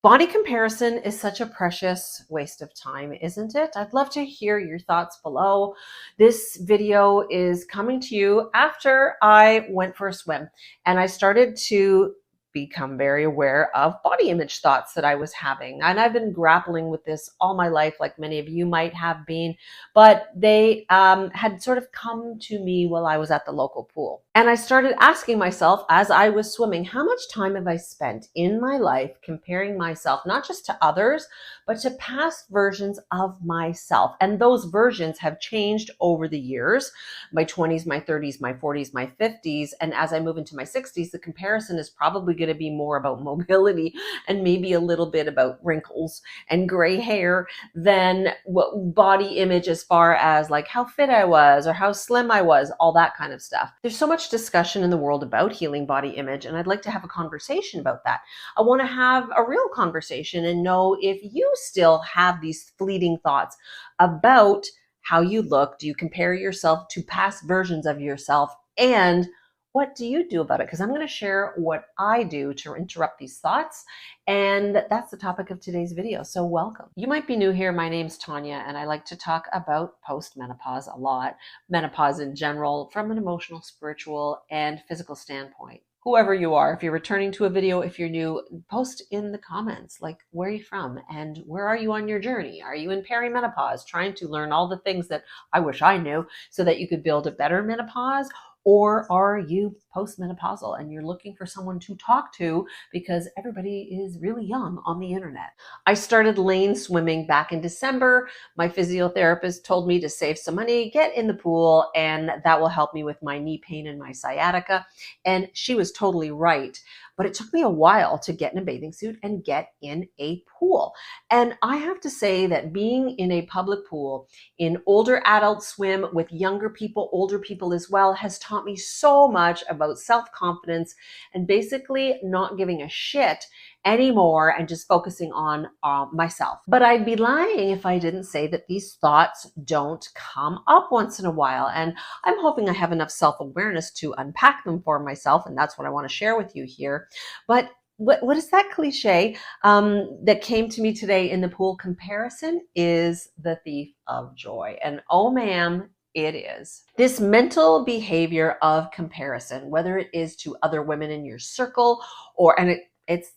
Body comparison is such a precious waste of time, isn't it? I'd love to hear your thoughts below. This video is coming to you after I went for a swim and I started to become very aware of body image thoughts that I was having. And I've been grappling with this all my life, like many of you might have been, but they had sort of come to me while I was at the local pool. And I started asking myself as I was swimming, how much time have I spent in my life comparing myself, not just to others, but to past versions of myself? And those versions have changed over the years, my 20s, my 30s, my 40s, my 50s. And as I move into my 60s, the comparison is probably going to be more about mobility and maybe a little bit about wrinkles and gray hair than what body image as far as like how fit I was or how slim I was, all that kind of stuff. There's so much discussion in the world about healing body image, and I'd like to have a conversation about that. I want to have a real conversation and know if you still have these fleeting thoughts about how you look. Do you compare yourself to past versions of yourself? And what do you do about it? Because I'm going to share what I do to interrupt these thoughts. And that's the topic of today's video. So welcome. You might be new here. My name's Tanya, and I like to talk about post-menopause a lot, menopause in general, from an emotional, spiritual, and physical standpoint. Whoever you are, if you're returning to a video, if you're new, post in the comments, like, where are you from and where are you on your journey? Are you in perimenopause, trying to learn all the things that I wish I knew so that you could build a better menopause? Or are you postmenopausal and you're looking for someone to talk to because everybody is really young on the internet? I started lane swimming back in December. My physiotherapist told me to save some money, get in the pool, and that will help me with my knee pain and my sciatica. And she was totally right. But it took me a while to get in a bathing suit and get in a pool. And I have to say that being in a public pool, in older adult swim with younger people, older people as well, has taught me so much about self-confidence and basically not giving a shit anymore and just focusing on myself. But I'd be lying if I didn't say that these thoughts don't come up once in a while. And I'm hoping I have enough self-awareness to unpack them for myself. And that's what I want to share with you here. But what is that cliche that came to me today in the pool? Comparison is the thief of joy. And oh, ma'am, it is. This mental behavior of comparison, whether it is to other women in your circle or, and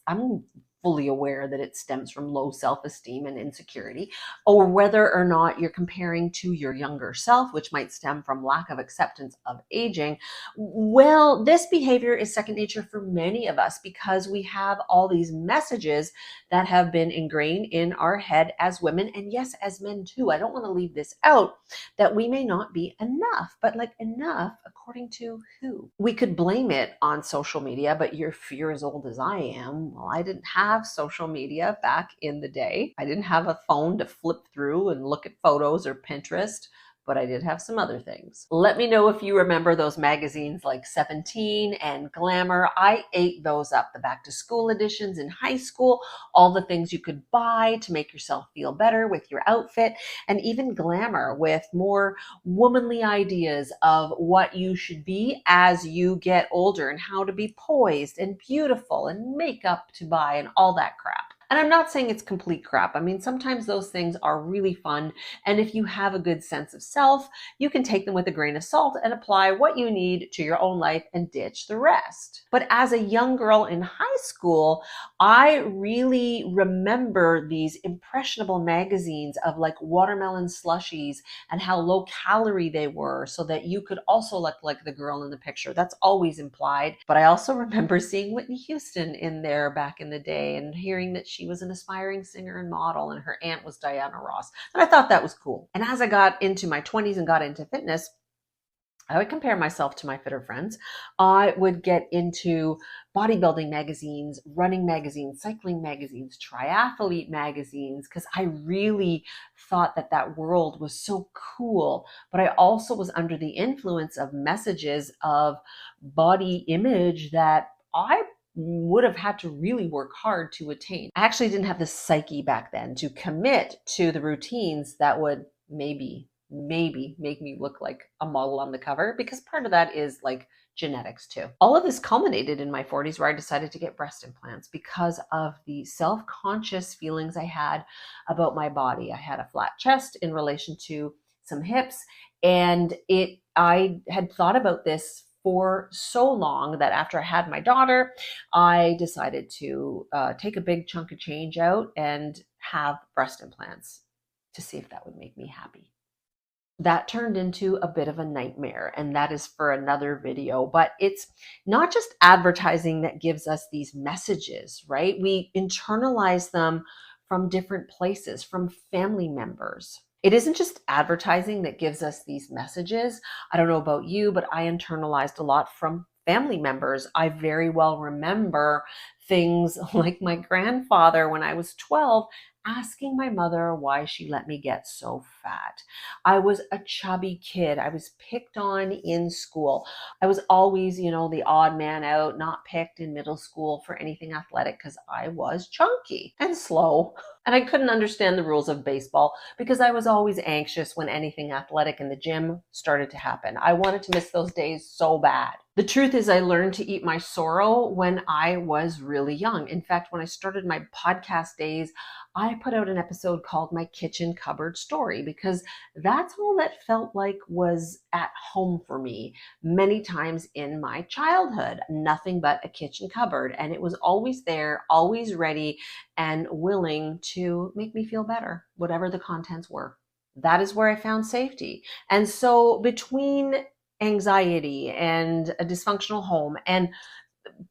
I'm fully aware that it stems from low self-esteem and insecurity, or whether or not you're comparing to your younger self, which might stem from lack of acceptance of aging. Well, this behavior is second nature for many of us because we have all these messages that have been ingrained in our head as women, and yes, as men too. I don't want to leave this out, that we may not be enough, but like enough according to who? We could blame it on social media, but if you're as old as I am, well, I didn't have social media back in the day. I didn't have a phone to flip through and look at photos or Pinterest, but I did have some other things. Let me know if you remember those magazines like 17 and Glamour. I ate those up, the back to school editions in high school, all the things you could buy to make yourself feel better with your outfit, and even Glamour with more womanly ideas of what you should be as you get older and how to be poised and beautiful and makeup to buy and all that crap. And I'm not saying it's complete crap. I mean, sometimes those things are really fun. And if you have a good sense of self, you can take them with a grain of salt and apply what you need to your own life and ditch the rest. But as a young girl in high school, I really remember these impressionable magazines of like watermelon slushies and how low calorie they were so that you could also look like the girl in the picture. That's always implied. But I also remember seeing Whitney Houston in there back in the day and hearing that she was an aspiring singer and model and her aunt was Diana Ross. And I thought that was cool. And as I got into my 20s and got into fitness, I would compare myself to my fitter friends. I would get into bodybuilding magazines, running magazines, cycling magazines, triathlete magazines, because I really thought that that world was so cool. But I also was under the influence of messages of body image that I would have had to really work hard to attain. I actually didn't have the psyche back then to commit to the routines that would maybe make me look like a model on the cover, because part of that is like genetics too. All of this culminated in my 40s where I decided to get breast implants because of the self-conscious feelings I had about my body. I had a flat chest in relation to some hips, and I had thought about this for so long that after I had my daughter, I decided to take a big chunk of change out and have breast implants to see if that would make me happy. That turned into a bit of a nightmare, and that is for another video. But it's not just advertising that gives us these messages, right? We internalize them from different places, from family members. It isn't just advertising that gives us these messages. I don't know about you, but I internalized a lot from family members. I very well remember things like my grandfather when I was 12 asking my mother why she let me get so fat. I was a chubby kid. I was picked on in school. I was always, the odd man out, not picked in middle school for anything athletic because I was chunky and slow. And I couldn't understand the rules of baseball because I was always anxious when anything athletic in the gym started to happen. I wanted to miss those days so bad. The truth is, I learned to eat my sorrow when I was really young. In fact, when I started my podcast days, I put out an episode called My Kitchen Cupboard Story because that's all that felt like was at home for me many times in my childhood. Nothing but a kitchen cupboard. And it was always there, always ready, and willing to make me feel better, whatever the contents were. That is where I found safety. And so between anxiety and a dysfunctional home and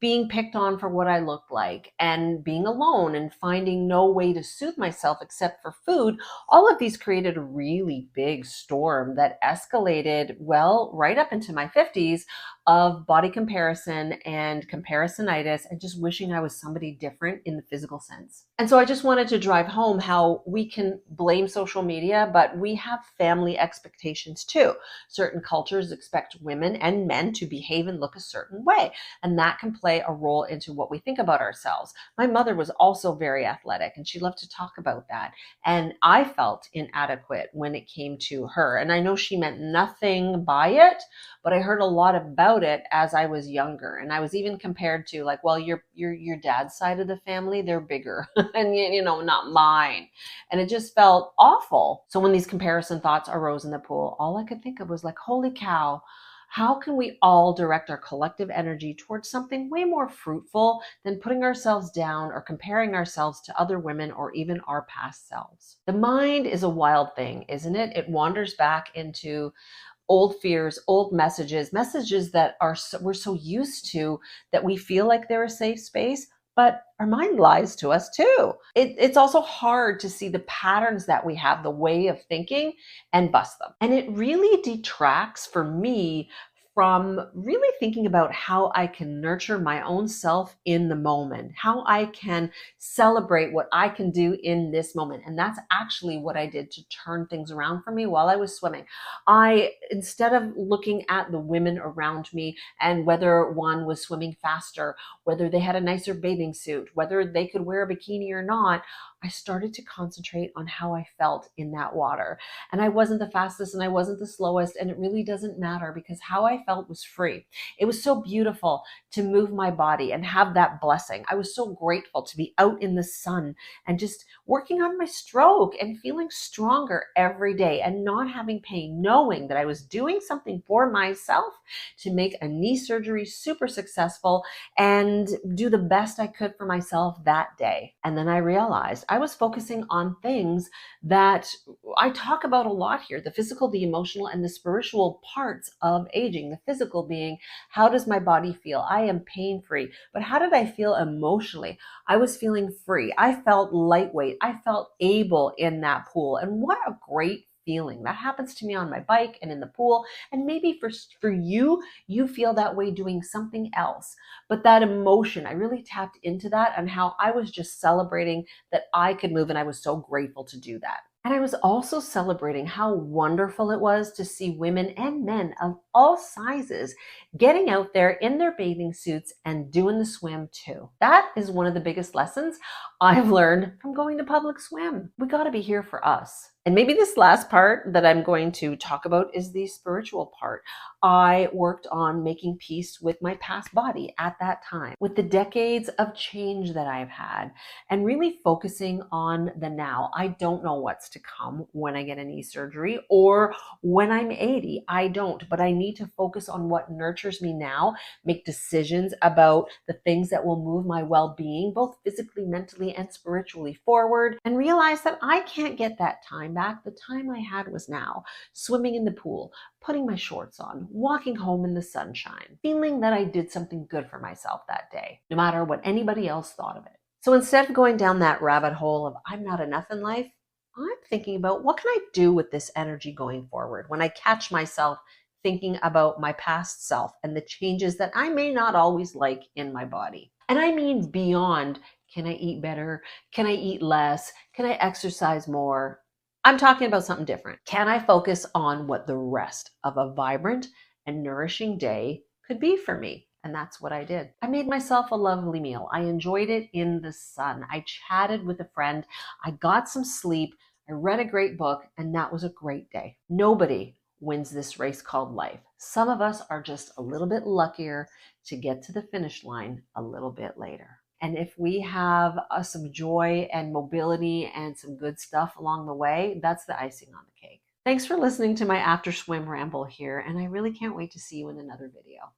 being picked on for what I looked like and being alone and finding no way to soothe myself except for food, all of these created a really big storm that escalated, well, right up into my 50s of body comparison and comparisonitis and just wishing I was somebody different in the physical sense. And so I just wanted to drive home how we can blame social media, but we have family expectations too. Certain cultures expect women and men to behave and look a certain way, and that can play a role into what we think about ourselves. My mother was also very athletic and she loved to talk about that. And I felt inadequate when it came to her. And I know she meant nothing by it, but I heard a lot about it as I was younger. And I was even compared to like, well, your dad's side of the family, they're bigger and not mine. And it just felt awful. So when these comparison thoughts arose in the pool, all I could think of was like, holy cow, how can we all direct our collective energy towards something way more fruitful than putting ourselves down or comparing ourselves to other women or even our past selves? The mind is a wild thing, isn't it? It wanders back into old fears, old messages that we're so used to that we feel like they're a safe space, but our mind lies to us too. It's also hard to see the patterns that we have, the way of thinking, and bust them. And it really detracts for me from really thinking about how I can nurture my own self in the moment, how I can celebrate what I can do in this moment. And that's actually what I did to turn things around for me while I was swimming. Instead of looking at the women around me and whether one was swimming faster, whether they had a nicer bathing suit, whether they could wear a bikini or not, I started to concentrate on how I felt in that water. And I wasn't the fastest and I wasn't the slowest, and it really doesn't matter because how I felt was free. It was so beautiful to move my body and have that blessing. I was so grateful to be out in the sun and just working on my stroke and feeling stronger every day and not having pain, knowing that I was doing something for myself to make a knee surgery super successful and do the best I could for myself that day. And then I realized I was focusing on things that I talk about a lot here: the physical, the emotional, and the spiritual parts of aging. The physical being, how does my body feel? I am pain free. But how did I feel emotionally? I was feeling free. I felt lightweight. I felt able in that pool. And what a great feeling. That happens to me on my bike and in the pool. And maybe for you, you feel that way doing something else. But that emotion, I really tapped into that and how I was just celebrating that I could move, and I was so grateful to do that. And I was also celebrating how wonderful it was to see women and men of all sizes getting out there in their bathing suits and doing the swim too. That is one of the biggest lessons I've learned from going to public swim. We got to be here for us. And maybe this last part that I'm going to talk about is the spiritual part. I worked on making peace with my past body at that time, with the decades of change that I've had, and really focusing on the now. I don't know what's to come when I get a knee surgery or when I'm 80. I don't, but I need to focus on what nurtures me now, make decisions about the things that will move my well-being, both physically, mentally, and spiritually forward, and realize that I can't get that time back. The time I had was now, swimming in the pool, putting my shorts on, walking home in the sunshine, feeling that I did something good for myself that day, no matter what anybody else thought of it. So instead of going down that rabbit hole of I'm not enough in life, I'm thinking about what can I do with this energy going forward when I catch myself thinking about my past self and the changes that I may not always like in my body. And I mean beyond, can I eat better? Can I eat less? Can I exercise more? I'm talking about something different. Can I focus on what the rest of a vibrant and nourishing day could be for me? And that's what I did. I made myself a lovely meal. I enjoyed it in the sun. I chatted with a friend. I got some sleep. I read a great book, and that was a great day. Nobody wins this race called life. Some of us are just a little bit luckier to get to the finish line a little bit later. And if we have some joy and mobility and some good stuff along the way, that's the icing on the cake. Thanks for listening to my after swim ramble here, and I really can't wait to see you in another video.